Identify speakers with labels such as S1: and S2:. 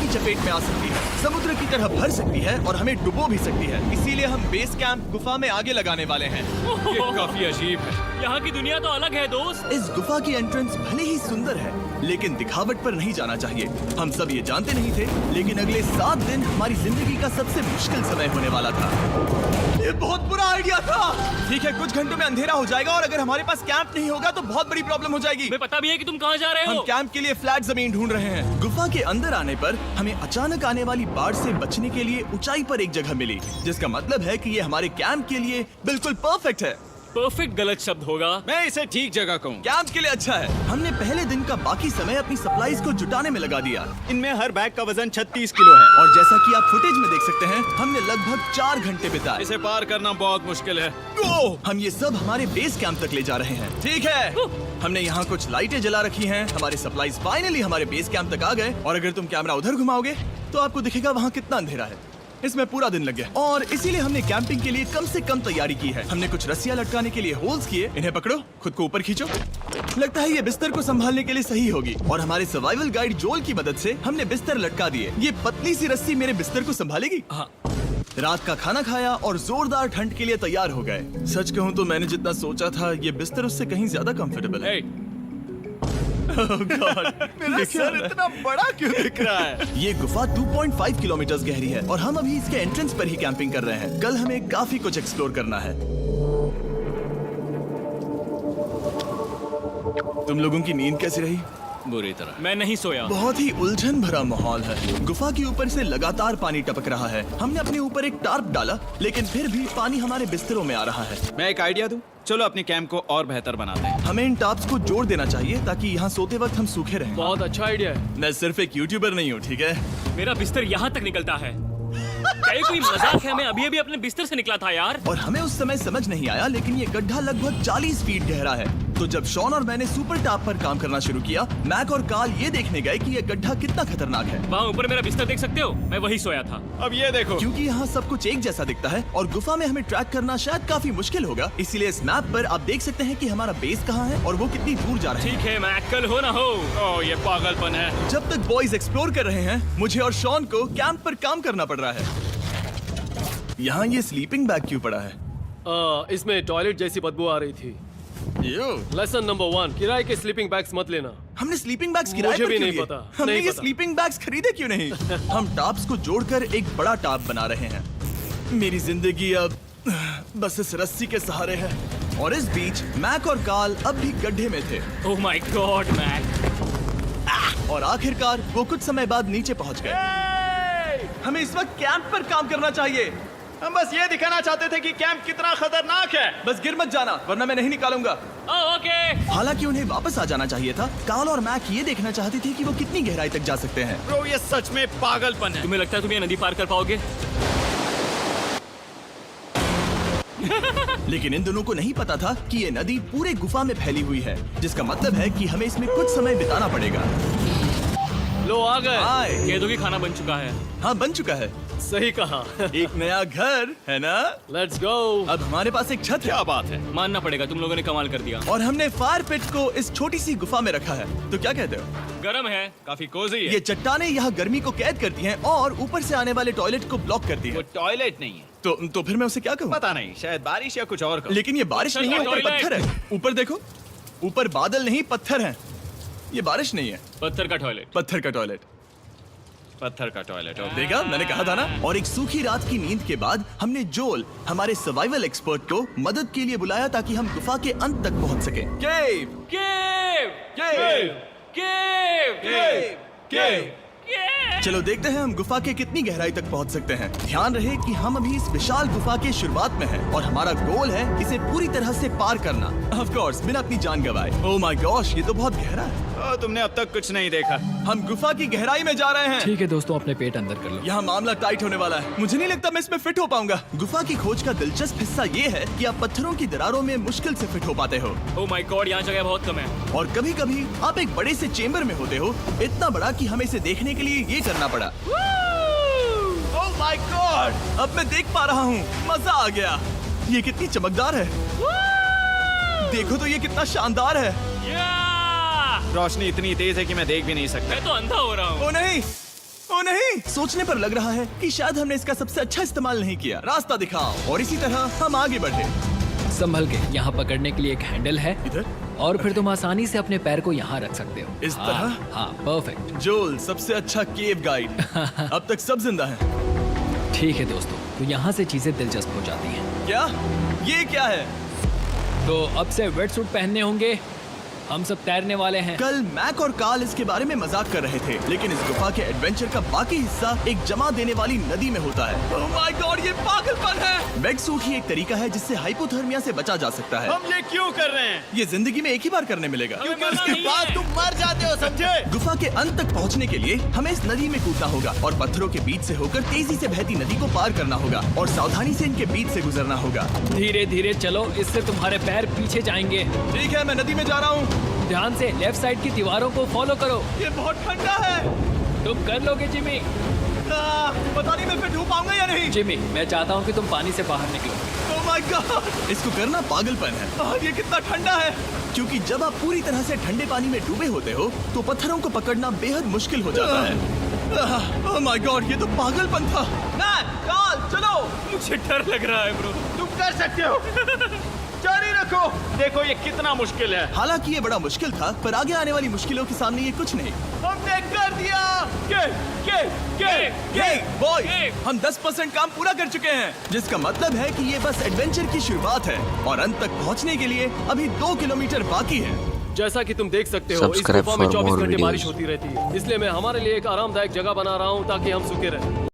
S1: चपेट में आ सकती है, समुद्र की तरह भर सकती है और हमें डुबो भी सकती है। इसीलिए हम बेस कैंप गुफा में आगे लगाने वाले हैं।
S2: ये काफी अजीब है।
S3: यहाँ की दुनिया तो अलग है दोस्त।
S1: इस गुफा की एंट्रेंस भले ही सुंदर है, लेकिन दिखावट पर नहीं जाना चाहिए। हम सब ये जानते नहीं थे, लेकिन अगले 7 दिन हमारी जिंदगी का सबसे मुश्किल समय होने वाला था। ये बहुत बुरा आइडिया था। ठीक है, कुछ घंटों में अंधेरा हो जाएगा और अगर हमारे पास कैंप नहीं होगा तो बहुत बड़ी प्रॉब्लम हो जाएगी।
S3: तुम्हें पता भी है कि तुम कहाँ जा रहे
S1: हम
S3: हो?
S1: कैंप के लिए फ्लैट जमीन ढूंढ रहे हैं। गुफा के अंदर आने पर हमें अचानक आने वाली बाढ़ से बचने के लिए ऊंचाई पर एक जगह मिली, जिसका मतलब है कि ये हमारे कैंप के लिए बिल्कुल परफेक्ट है।
S3: परफेक्ट गलत शब्द होगा।
S2: मैं इसे ठीक जगह कहूँ।
S1: कैंप के लिए अच्छा है। हमने पहले दिन का बाकी समय अपनी सप्लाईज को जुटाने में लगा दिया
S2: इनमें हर बैग का वजन 36 किलो है।
S1: और जैसा कि आप फुटेज में देख सकते हैं, हमने लगभग 4 घंटे बिताए।
S2: इसे पार करना बहुत मुश्किल है।
S1: हम ये सब हमारे बेस कैंप तक ले जा रहे हैं। ठीक है, हमने यहाँ कुछ लाइटें जला रखी हैं। हमारे सप्लाईज फाइनली हमारे बेस कैंप तक आ गए और अगर तुम कैमरा उधर घुमाओगे तो आपको दिखेगा वहाँ कितना अंधेरा है। इसमें पूरा दिन लग गया और इसीलिए हमने कैंपिंग के लिए कम से कम तैयारी की है। हमने कुछ रस्सियां लटकाने के लिए होल्स किए। इन्हें पकड़ो, खुद को ऊपर खींचो। लगता है ये बिस्तर को संभालने के लिए सही होगी और हमारे सर्वाइवल गाइड जोल की मदद से हमने बिस्तर लटका दिए। ये पतली सी रस्सी मेरे बिस्तर को संभालेगी।
S3: हाँ।
S1: रात का खाना खाया और जोरदार ठंड के लिए तैयार हो गए। सच कहूँ तो मैंने जितना सोचा था ये बिस्तर उससे कहीं ज्यादा कंफर्टेबल है। Oh God, मेरा सर इतना बड़ा क्यों दिख रहा है? ये गुफा 2.5 किलोमीटर गहरी है और हम अभी इसके एंट्रेंस पर ही कैंपिंग कर रहे हैं। कल हमें काफी कुछ एक्सप्लोर करना है। तुम लोगों की नींद कैसी रही?
S2: बुरी तरह।
S3: मैं नहीं सोया।
S1: बहुत ही उलझन भरा माहौल है। गुफा के ऊपर से लगातार पानी टपक रहा है। हमने अपने ऊपर एक टार्प डाला, लेकिन फिर भी पानी हमारे बिस्तरों में आ रहा है।
S2: मैं एक आइडिया दूं? चलो अपने कैंप को और बेहतर बनाते हैं।
S1: हमें इन टार्प्स को जोड़ देना चाहिए ताकि यहाँ सोते वक्त हम सूखे रहें।
S3: बहुत अच्छा आइडिया है।
S1: मैं सिर्फ एक यूट्यूबर नहीं हूँ, ठीक है?
S3: मेरा बिस्तर यहाँ तक निकलता है। क्या ये कोई मजाक है? मैं अभी अपने बिस्तर से निकला था यार।
S1: और हमें उस समय समझ नहीं आया, लेकिन ये गड्ढा लगभग 40 फीट गहरा है। तो जब शॉन और मैंने सुपर टॉप पर काम करना शुरू किया, मैक और कार्ल ये देखने गए कि ये गड्ढा कितना खतरनाक है।
S3: वहाँ ऊपर मेरा बिस्तर देख सकते हो? मैं वही सोया था।
S2: अब ये देखो।
S1: क्योंकि यहाँ सब कुछ एक जैसा दिखता है और गुफा में हमें ट्रैक करना शायद काफी मुश्किल होगा, इसीलिए इस मैप पर आप देख सकते हैं कि हमारा बेस कहाँ है और वो कितनी दूर जा रहे हैं।
S3: ठीक है, मैं कल हो ना हो।
S2: ओह, ये पागलपन है।
S1: जब तक बॉयज एक्सप्लोर कर रहे हैं, मुझे और शॉन को कैंप पर काम करना पड़ रहा है। यहाँ ये स्लीपिंग बैग क्यों पड़ा है?
S4: इसमें टॉयलेट जैसी बदबू आ रही थी। लेसन नंबर 1, किराए के स्लीपिंग बैग्स मत लेना।
S1: हमने स्लीपिंग बैग्स किराए
S4: मुझे
S1: पर
S4: भी
S1: क्यों
S4: नहीं
S1: लिए?
S4: पता,
S1: हमने
S4: नहीं
S1: ये
S4: पता।
S1: स्लीपिंग बैग्स खरीदे क्यों नहीं? हम टॉप्स को जोड़कर एक बड़ा टॉप बना रहे हैं। मेरी जिंदगी अब बस इस रस्सी के सहारे है। और इस बीच मैक और कार्ल अब भी गड्ढे में थे
S3: ओह माय गॉड मैक।
S1: और आखिरकार वो कुछ समय बाद नीचे पहुंच गए। हमें इस वक्त कैंप पर काम करना चाहिए।
S2: हम बस ये दिखाना चाहते थे कि कैंप कितना खतरनाक है।
S1: बस गिर मत जाना, वरना मैं नहीं निकालूंगा।
S3: ओके।
S1: हालांकि उन्हें वापस आ जाना चाहिए था। कार्ल और मैक ये देखना चाहते थे कि वो कितनी गहराई तक जा सकते हैं।
S2: ब्रो, ये सच में पागलपन है।
S3: तुम्हें लगता है तुम ये नदी पार कर पाओगे?
S1: लेकिन इन दोनों को नहीं पता था कि ये नदी पूरे गुफा में फैली हुई है, जिसका मतलब है कि हमें इसमें कुछ समय बिताना पड़ेगा।
S4: लो आ गए।
S1: हाय।
S3: कह दो कि खाना बन चुका है।
S1: हाँ, बन चुका है।
S4: सही कहा।
S1: एक नया घर है ना?
S4: Let's go.
S1: अब हमारे पास एक छत है
S2: क्या बात है।
S3: मानना पड़ेगा, तुम लोगों ने कमाल कर दिया।
S1: और हमने फायर पिट को इस छोटी सी गुफा में रखा है। तो क्या कहते हो?
S3: गरम है।
S2: काफी कोजी है।
S1: ये चट्टानें यहाँ गर्मी को कैद करती हैं और ऊपर से आने वाले टॉयलेट को ब्लॉक करती
S2: वो
S1: है।
S2: टॉयलेट नहीं है।
S1: तो फिर मैं उसे क्या कहूँ?
S2: पता नहीं, शायद बारिश या कुछ और।
S1: लेकिन ये बारिश नहीं है, ऊपर
S3: टॉयलेट।
S1: पत्थर है। ऊपर देखो, ऊपर बादल नहीं पत्थर है। ये बारिश नहीं है,
S3: पत्थर का टॉयलेट।
S1: पत्थर का टॉयलेट।
S2: पत्थर का टॉयलेट।
S1: देखा, मैंने कहा था ना। और एक सूखी रात की नींद के बाद हमने जोल, हमारे सर्वाइवल एक्सपर्ट को मदद के लिए बुलाया ताकि हम गुफा के अंत तक पहुंच सके। केव,
S3: केव,
S1: केव,
S3: केव,
S1: केव, केव।
S3: केव।
S1: चलो देखते हैं हम गुफा के कितनी गहराई तक पहुंच सकते हैं। ध्यान रहे कि हम अभी इस विशाल गुफा के शुरुआत में हैं और हमारा गोल है इसे पूरी तरह से पार करना। ऑफ कोर्स, बिना अपनी जान गंवाए। ओह माय गॉश, ये तो बहुत गहरा है।
S2: तुमने अब तक कुछ नहीं देखा।
S1: हम गुफा की गहराई में जा रहे हैं।
S5: ठीक है दोस्तों, अपने पेट अंदर कर लो।
S1: यहाँ मामला टाइट होने वाला है। मुझे नहीं लगता मैं इसमें फिट हो पाऊंगा। गुफा की खोज का दिलचस्प हिस्सा ये है कि आप पत्थरों की दरारों में मुश्किल से फिट हो पाते हो
S3: ओह माय गॉड, यहाँ जगह बहुत कम है।
S1: और कभी कभी आप एक बड़े से चेम्बर में होते हो, इतना बड़ा कि हमें इसे देखने के लिए ये करना पड़ा। ओह माय गॉड, अब मैं देख पा रहा हूँ। मजा आ गया। ये कितनी चमकदार है। देखो तो ये कितना शानदार है।
S3: या!
S2: रोशनी इतनी तेज है कि मैं देख भी नहीं सकता।
S3: मैं तो अंधा हो रहा हूँ।
S1: ओ नहीं, ओ नहीं, सोचने पर लग रहा है कि शायद हमने इसका सबसे अच्छा इस्तेमाल नहीं किया। रास्ता दिखाओ। और इसी तरह हम आगे बढ़े।
S5: संभल के, यहाँ पकड़ने के लिए एक हैंडल है
S1: इधर
S5: और फिर तुम आसानी से अपने पैर को यहाँ रख सकते हो।
S1: इस
S5: हाँ,
S1: तरह?
S5: हाँ, परफेक्ट।
S1: जोल सबसे अच्छा केव गाइड। अब तक सब जिंदा हैं।
S5: ठीक है दोस्तों, तो यहाँ से चीजें दिलचस्प हो जाती हैं।
S1: क्या? ये क्या है?
S5: तो अब से वेट सूट पहनने होंगे। हम सब तैरने वाले हैं।
S1: कल मैक और कार्ल इसके बारे में मजाक कर रहे थे, लेकिन इस गुफा के एडवेंचर का बाकी हिस्सा एक जमा देने वाली नदी में होता है। ओह माय गॉड, ये पागलपन है। वेट सूट ही एक तरीका है जिससे हाइपोथर्मिया से बचा जा सकता है।
S2: हम ये क्यों कर रहे हैं?
S1: ये जिंदगी में एक ही बार करने मिलेगा।
S3: क्योंकि उसके बाद
S2: तुम मर जाते हो, समझे?
S1: गुफा के अंत तक पहुंचने के लिए हमें इस नदी में कूदना होगा और पत्थरों के बीच से होकर तेजी से बहती नदी को पार करना होगा और सावधानी से इनके बीच से गुजरना होगा।
S5: धीरे धीरे चलो, इससे तुम्हारे पैर पीछे जाएंगे।
S1: ठीक है, मैं नदी में जा रहा हूँ।
S5: ध्यान से लेफ्ट साइड की दीवारों को फॉलो करो।
S1: ये बहुत ठंडा है।
S5: तुम कर लोगे जिमी।
S1: पता नहीं मैं फिर डूब पाऊंगा या नहीं।
S5: जिमी, मैं चाहता हूँ कि तुम पानी से बाहर निकलो।
S1: ओह माय गॉड, इसको करना पागलपन है। ये कितना ठंडा है। क्योंकि जब आप पूरी तरह से ठंडे पानी में डूबे होते हो तो पत्थरों को पकड़ना बेहद मुश्किल हो जाता है। ओह माय गॉड, ये तो पागलपन था। कार्ल, चलो।
S3: मुझे डर लग रहा है ब्रो।
S2: तुम कर सकते हो। जारी रखो। देखो ये कितना मुश्किल है।
S1: हालांकि ये बड़ा मुश्किल था, पर आगे आने वाली मुश्किलों के सामने ये कुछ नहीं।
S2: हमने कर दिया।
S1: बॉय, हम 10% काम पूरा कर चुके हैं, जिसका मतलब है कि ये बस एडवेंचर की शुरुआत है और अंत तक पहुंचने के लिए अभी 2 किलोमीटर बाकी है।
S4: जैसा कि तुम देख सकते हो, इस
S6: Subscribe
S4: गुफा में
S6: for
S4: 24
S6: more
S4: घंटे
S6: videos.
S4: बारिश होती रहती है। इसलिए मैं हमारे लिए एक आरामदायक जगह बना रहा हूँ ताकि हम सूखे रहें।